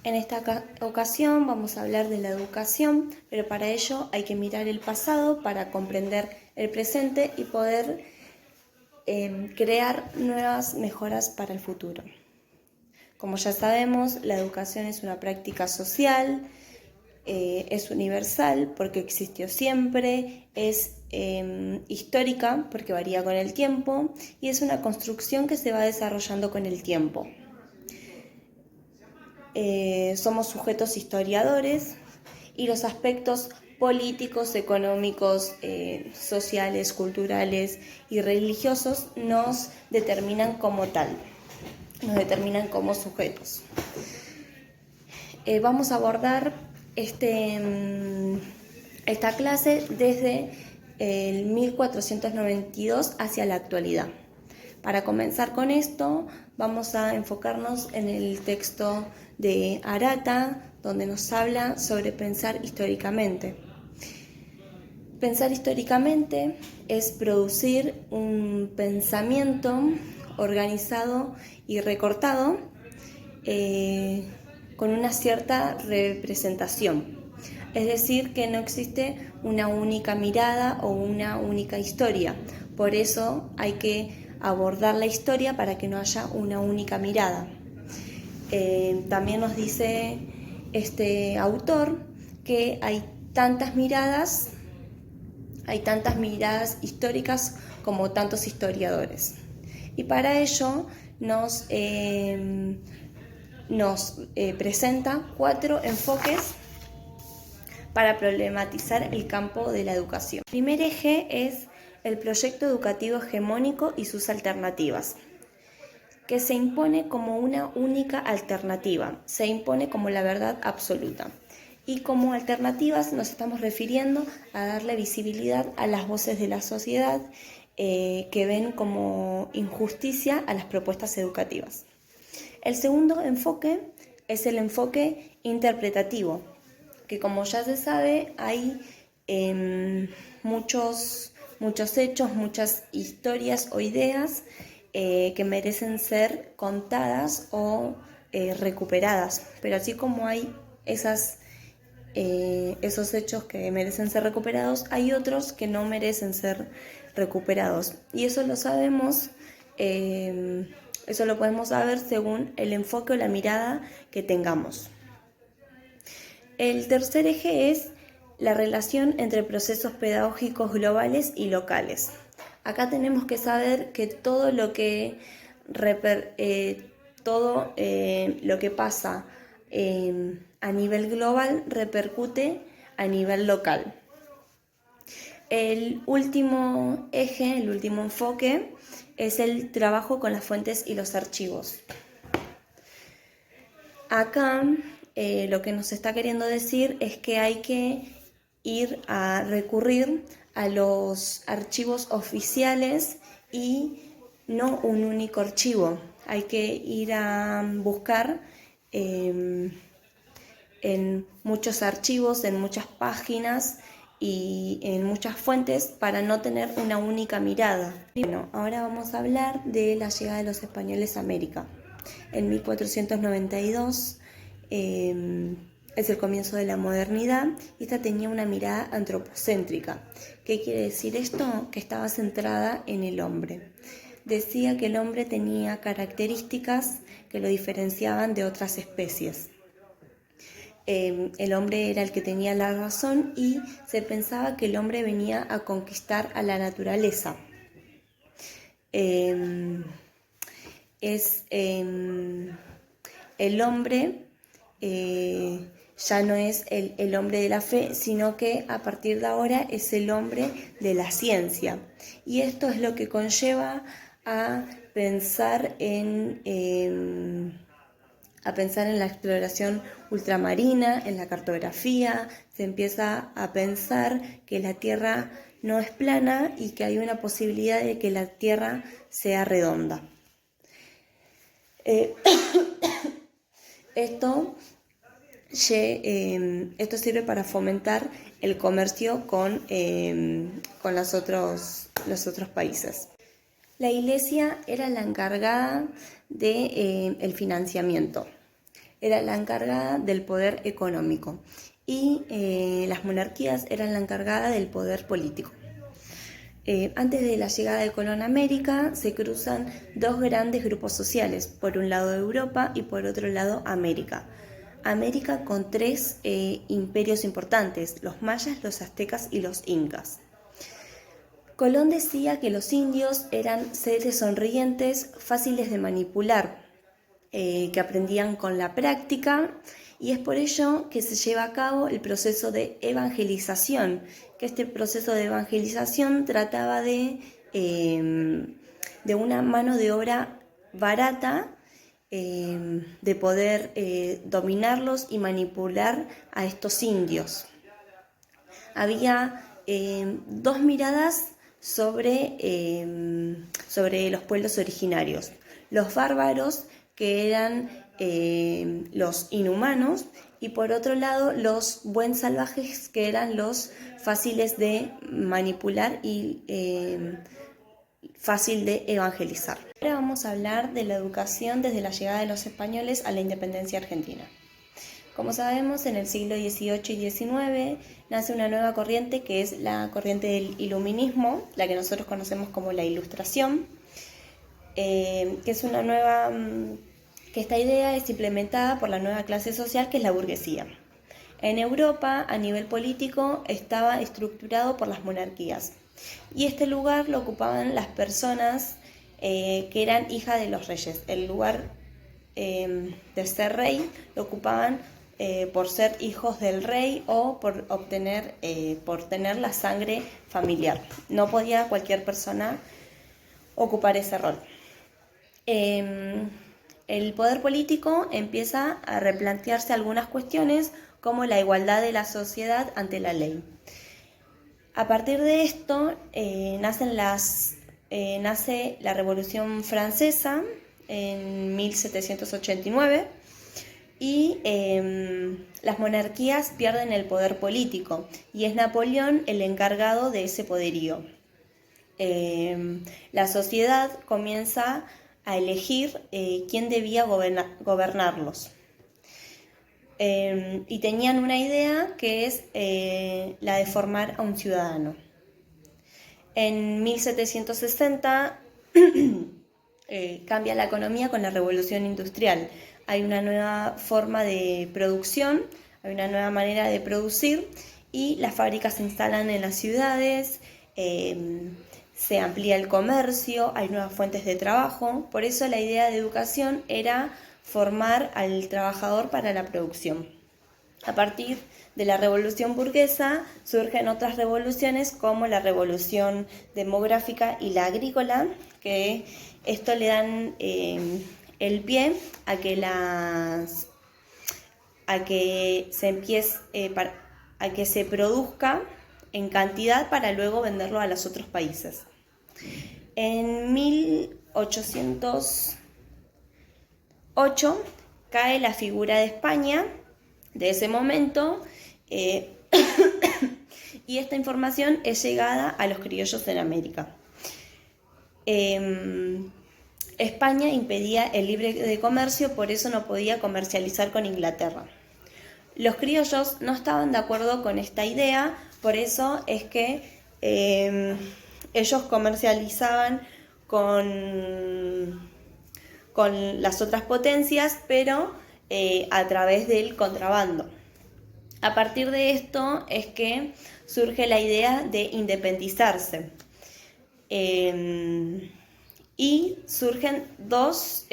En esta ocasión vamos a hablar de la educación, pero para ello hay que mirar el pasado para comprender el presente y poder crear nuevas mejoras para el futuro. Como ya sabemos, la educación es una práctica social, es universal porque existió siempre, es histórica porque varía con el tiempo y es una construcción que se va desarrollando con el tiempo. Somos sujetos historiadores y los aspectos políticos, económicos, sociales, culturales y religiosos nos determinan como tal, nos determinan como sujetos. Vamos a abordar esta clase desde el 1492 hacia la actualidad. Para comenzar con esto, vamos a enfocarnos en el texto de Arata, donde nos habla sobre pensar históricamente. Pensar históricamente es producir un pensamiento organizado y recortado con una cierta representación. Es decir, que no existe una única mirada o una única historia. Por eso hay que abordar la historia para que no haya una única mirada. También nos dice este autor que hay tantas miradas históricas como tantos historiadores. Y para ello nos presenta 4 enfoques para problematizar el campo de la educación. El primer eje es el proyecto educativo hegemónico y sus alternativas, que se impone como una única alternativa, se impone como la verdad absoluta. Y como alternativas nos estamos refiriendo a darle visibilidad a las voces de la sociedad que ven como injusticia a las propuestas educativas. El segundo enfoque es el enfoque interpretativo, que como ya se sabe hay muchos hechos, muchas historias o ideas que merecen ser contadas o recuperadas, pero así como hay esos hechos que merecen ser recuperados, hay otros que no merecen ser recuperados, y eso lo sabemos, eso lo podemos saber según el enfoque o la mirada que tengamos. El tercer eje es la relación entre procesos pedagógicos globales y locales. Acá tenemos que saber que todo lo que pasa a nivel global repercute a nivel local. El último eje, el último enfoque, es el trabajo con las fuentes y los archivos. Acá lo que nos está queriendo decir es que hay que ir a recurrir a los archivos oficiales y no un único archivo. Hay que ir a buscar en muchos archivos, en muchas páginas y en muchas fuentes para no tener una única mirada. Bueno, ahora vamos a hablar de la llegada de los españoles a América. En 1492 es el comienzo de la modernidad y esta tenía una mirada antropocéntrica. ¿Qué quiere decir esto? Que estaba centrada en el hombre. Decía que el hombre tenía características que lo diferenciaban de otras especies. El hombre era el que tenía la razón y se pensaba que el hombre venía a conquistar a la naturaleza. El hombre ya no es el hombre de la fe, sino que a partir de ahora es el hombre de la ciencia. Y esto es lo que conlleva a pensar en la exploración ultramarina, en la cartografía. Se empieza a pensar que la Tierra no es plana y que hay una posibilidad de que la Tierra sea redonda. Esto sirve para fomentar el comercio con los otros países. La Iglesia era la encargada del financiamiento. era la encargada del poder económico y las monarquías eran la encargada del poder político. Antes de la llegada del Colón a América se cruzan dos grandes grupos sociales, por un lado Europa y por otro lado América. América con tres imperios importantes, los mayas, los aztecas y los incas. Colón decía que los indios eran seres sonrientes, fáciles de manipular, que aprendían con la práctica, y es por ello que se lleva a cabo el proceso de evangelización, que este proceso de evangelización trataba de una mano de obra barata, de poder dominarlos y manipular a estos indios. Había dos miradas sobre los pueblos originarios: los bárbaros, que eran los inhumanos, y por otro lado los buen salvajes, que eran los fáciles de manipular y fácil de evangelizar. Ahora vamos a hablar de la educación desde la llegada de los españoles a la independencia argentina. Como sabemos, en el siglo XVIII y XIX nace una nueva corriente, que es la corriente del iluminismo, la que nosotros conocemos como la Ilustración, que es una nueva... que esta idea es implementada por la nueva clase social, que es la burguesía. En Europa, a nivel político, estaba estructurado por las monarquías, y este lugar lo ocupaban las personas que eran hijas de los reyes. El lugar de ser rey lo ocupaban por ser hijos del rey o por tener la sangre familiar. No podía cualquier persona ocupar ese rol. El poder político empieza a replantearse algunas cuestiones, como la igualdad de la sociedad ante la ley. A partir de esto nace la Revolución Francesa en 1789, y las monarquías pierden el poder político, y es Napoleón el encargado de ese poderío. La sociedad comienza a elegir quién debía gobernarlos. Y tenían una idea, que es la de formar a un ciudadano. En 1760 cambia la economía con la Revolución Industrial. Hay una nueva forma de producción, hay una nueva manera de producir, y las fábricas se instalan en las ciudades, se amplía el comercio, hay nuevas fuentes de trabajo. Por eso la idea de educación era formar al trabajador para la producción. A partir de la revolución burguesa surgen otras revoluciones, como la revolución demográfica y la agrícola, que esto le dan el pie a que se produzca en cantidad para luego venderlo a los otros países. En 1808 cae la figura de España de ese momento, y esta información es llegada a los criollos en América. España impedía el libre comercio, por eso no podía comercializar con Inglaterra. Los criollos no estaban de acuerdo con esta idea, por eso es que ellos comercializaban con las otras potencias, pero a través del contrabando. A partir de esto es que surge la idea de independizarse. Y surgen dos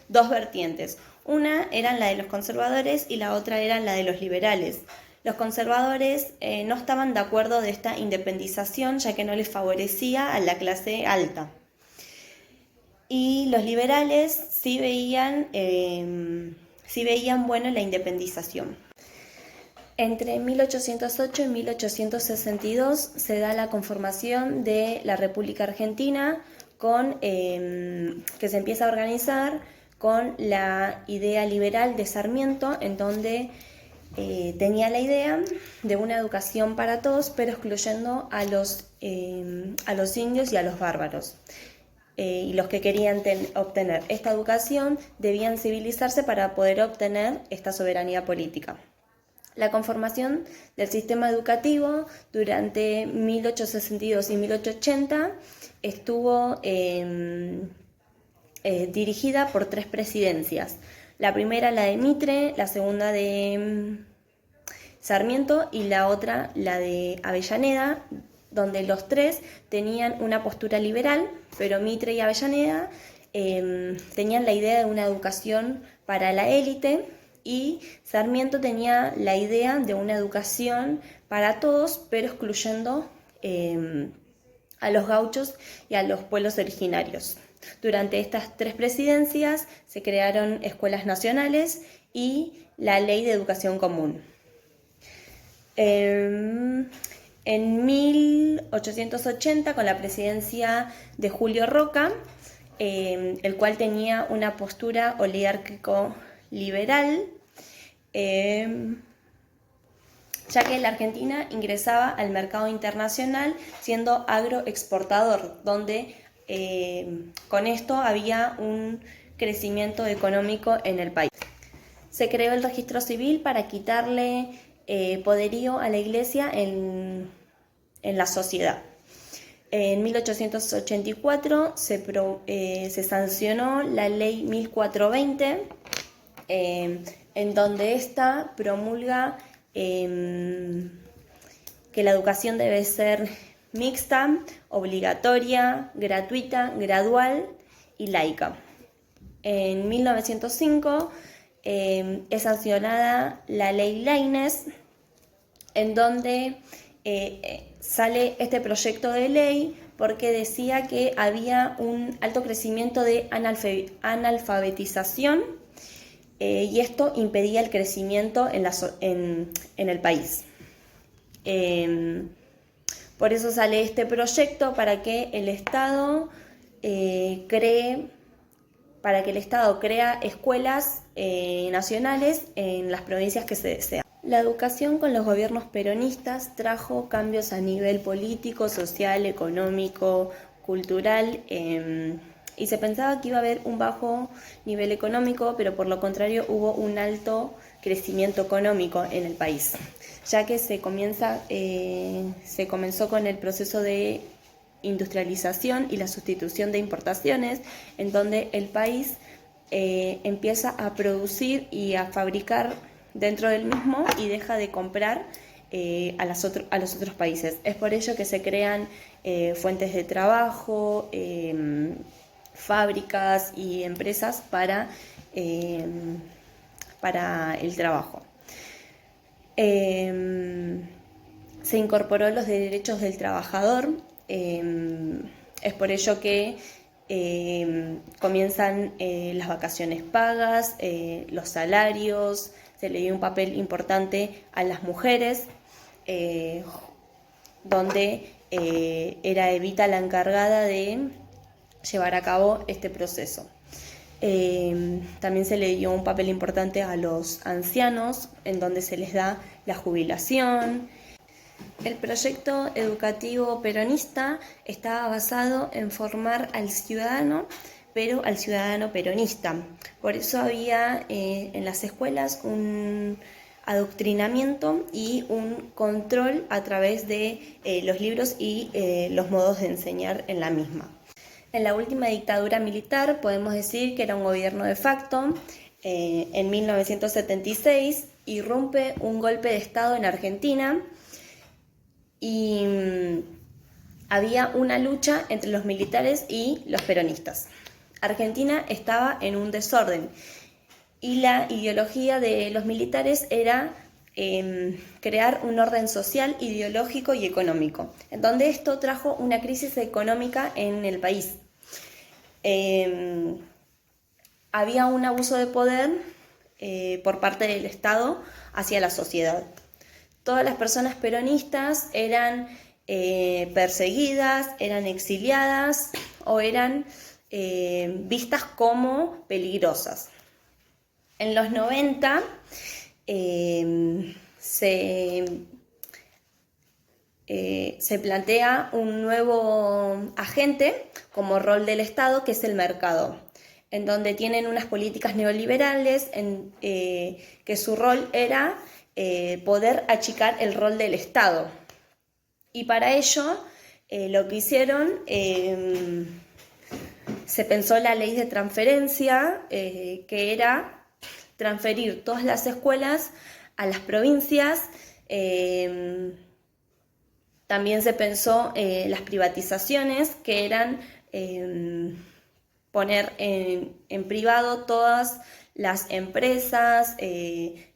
vertientes. Una era la de los conservadores y la otra era la de los liberales. Los conservadores no estaban de acuerdo de esta independización, ya que no les favorecía a la clase alta. Y los liberales sí veían bueno la independización. Entre 1808 y 1862 se da la conformación de la República Argentina, que se empieza a organizar con la idea liberal de Sarmiento, en donde tenía la idea de una educación para todos, pero excluyendo a los indios y a los bárbaros. y los que querían obtener esta educación debían civilizarse para poder obtener esta soberanía política. La conformación del sistema educativo durante 1862 y 1880 estuvo dirigida por 3 presidencias. La primera, la de Mitre, la segunda de Sarmiento y la otra, la de Avellaneda, donde los 3 tenían una postura liberal, pero Mitre y Avellaneda tenían la idea de una educación para la élite, y Sarmiento tenía la idea de una educación para todos, pero excluyendo a los gauchos y a los pueblos originarios. Durante estas 3 presidencias se crearon escuelas nacionales y la Ley de Educación Común. En 1880, con la presidencia de Julio Roca, el cual tenía una postura oligárquico-liberal, ya que la Argentina ingresaba al mercado internacional siendo agroexportador, donde con esto había un crecimiento económico en el país. Se creó el registro civil para quitarle poderío a la Iglesia en la sociedad. En 1884 se sancionó la ley 1420, en donde ésta promulga que la educación debe ser mixta, obligatoria, gratuita, gradual y laica. En 1905 es sancionada la ley Laínez, en donde sale este proyecto de ley porque decía que había un alto crecimiento de analfabetización y esto impedía el crecimiento en el país. Por eso sale este proyecto para que el Estado crea escuelas nacionales en las provincias que se desean. La educación con los gobiernos peronistas trajo cambios a nivel político, social, económico, cultural, y se pensaba que iba a haber un bajo nivel económico, pero por lo contrario hubo un alto crecimiento económico en el país, ya que se comenzó con el proceso de industrialización y la sustitución de importaciones, en donde el país empieza a producir y a fabricar dentro del mismo y deja de comprar a los otros países. Es por ello que se crean fuentes de trabajo, fábricas y empresas para el trabajo. Se incorporó los derechos del trabajador, es por ello que comienzan las vacaciones pagas, los salarios, se le dio un papel importante a las mujeres, donde era Evita la encargada de llevar a cabo este proceso. También se le dio un papel importante a los ancianos, en donde se les da la jubilación. El proyecto educativo peronista estaba basado en formar al ciudadano, pero al ciudadano peronista. Por eso había en las escuelas un adoctrinamiento y un control a través de los libros y los modos de enseñar en la misma. En la última dictadura militar podemos decir que era un gobierno de facto. En 1976 irrumpe un golpe de Estado en Argentina y había una lucha entre los militares y los peronistas. Argentina estaba en un desorden y la ideología de los militares era crear un orden social, ideológico y económico, en donde esto trajo una crisis económica en el país. Había un abuso de poder por parte del Estado hacia la sociedad. Todas las personas peronistas eran perseguidas, eran exiliadas o eran vistas como peligrosas. En los 90 se plantea un nuevo agente como rol del Estado, que es el mercado, en donde tienen unas políticas neoliberales que su rol era poder achicar el rol del Estado. Y para ello lo que hicieron, se pensó la ley de transferencia, que era transferir todas las escuelas a las provincias. También se pensó las privatizaciones, que eran poner en privado todas las empresas,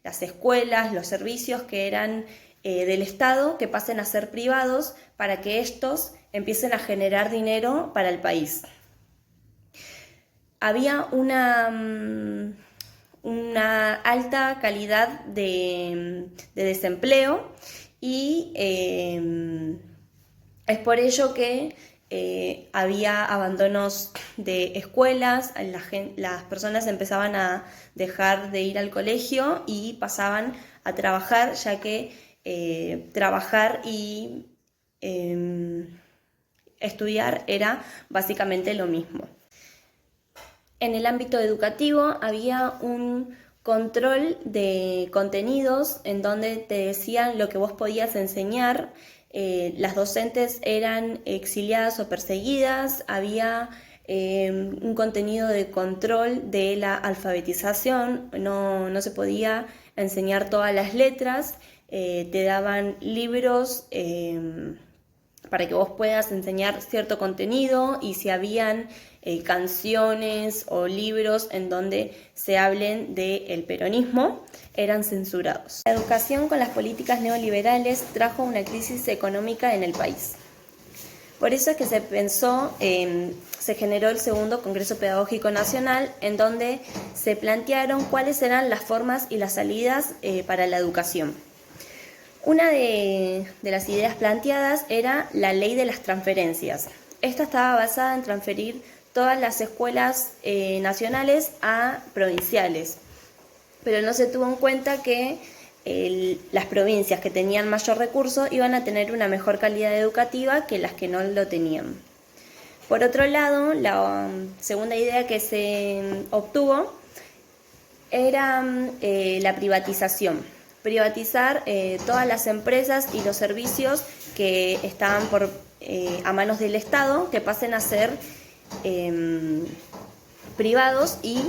las escuelas, los servicios que eran del Estado, que pasen a ser privados para que estos empiecen a generar dinero para el país. Había una alta calidad de desempleo y es por ello que había abandonos de escuelas, las personas empezaban a dejar de ir al colegio y pasaban a trabajar, ya que trabajar y estudiar era básicamente lo mismo. En el ámbito educativo había un control de contenidos en donde te decían lo que vos podías enseñar. Las docentes eran exiliadas o perseguidas, había un contenido de control de la alfabetización, no se podía enseñar todas las letras, te daban libros para que vos puedas enseñar cierto contenido, y si habían canciones o libros en donde se hablen del peronismo, eran censurados. La educación con las políticas neoliberales trajo una crisis económica en el país. Por eso es que se pensó, se generó el segundo Congreso Pedagógico Nacional, en donde se plantearon cuáles eran las formas y las salidas para la educación. Una de las ideas planteadas era la ley de las transferencias. Esta estaba basada en transferir todas las escuelas nacionales a provinciales, pero no se tuvo en cuenta que las provincias que tenían mayor recurso iban a tener una mejor calidad educativa que las que no lo tenían. Por otro lado, la segunda idea que se obtuvo era la privatización. Privatizar todas las empresas y los servicios que estaban a manos del Estado, que pasen a ser privados, y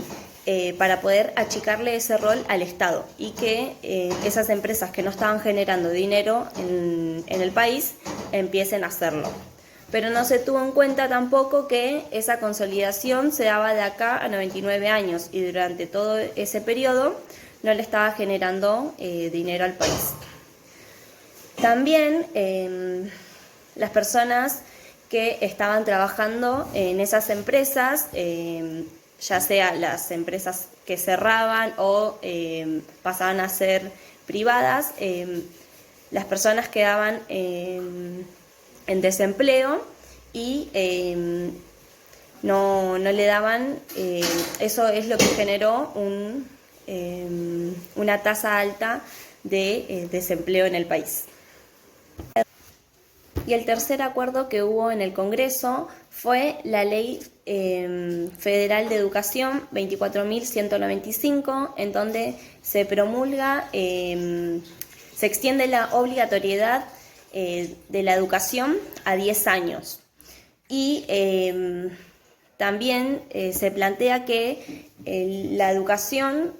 para poder achicarle ese rol al Estado, y que esas empresas que no estaban generando dinero en el país empiecen a hacerlo. Pero no se tuvo en cuenta tampoco que esa consolidación se daba de acá a 99 años, y durante todo ese periodo no le estaba generando dinero al país. También las personas que estaban trabajando en esas empresas, ya sea las empresas que cerraban o pasaban a ser privadas, las personas quedaban en desempleo y no le daban, eso es lo que generó una tasa alta de desempleo en el país. Y el tercer acuerdo que hubo en el Congreso fue la Ley Federal de Educación 24.195, en donde se promulga, se extiende la obligatoriedad de la educación a 10 años. Y también se plantea que la educación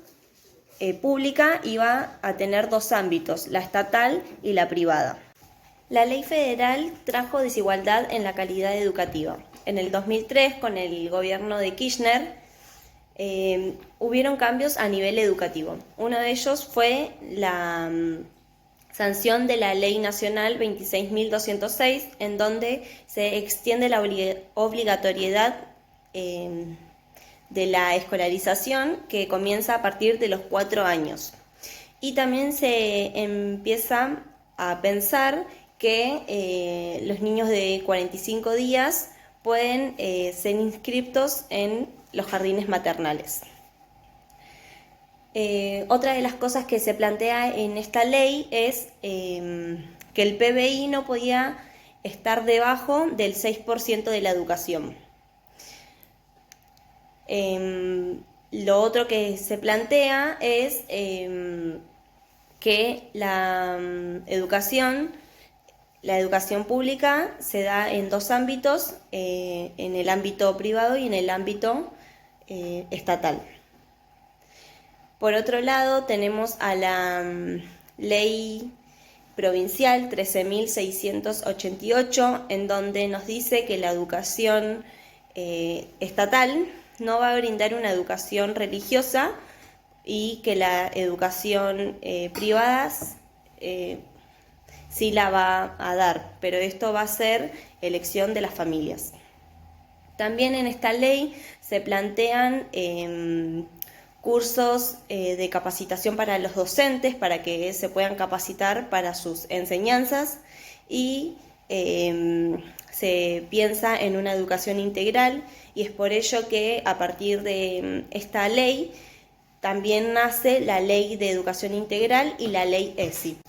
pública iba a tener dos ámbitos, la estatal y la privada. La ley federal trajo desigualdad en la calidad educativa. En el 2003, con el gobierno de Kirchner, hubieron cambios a nivel educativo. Uno de ellos fue la sanción de la Ley Nacional 26.206, en donde se extiende la obligatoriedad de la escolarización, que comienza a partir de los 4 años. Y también se empieza a pensar que los niños de 45 días pueden ser inscriptos en los jardines maternales. Otra de las cosas que se plantea en esta ley es que el PBI no podía estar debajo del 6% de la educación. Lo otro que se plantea es que la educación pública se da en dos ámbitos, en el ámbito privado y en el ámbito estatal. Por otro lado, tenemos a la ley provincial 13.688, en donde nos dice que la educación estatal no va a brindar una educación religiosa y que la educación privada sí la va a dar, pero esto va a ser elección de las familias. También en esta ley se plantean cursos de capacitación para los docentes, para que se puedan capacitar para sus enseñanzas, y se piensa en una educación integral, y es por ello que a partir de esta ley también nace la Ley de Educación Integral y la Ley ESI.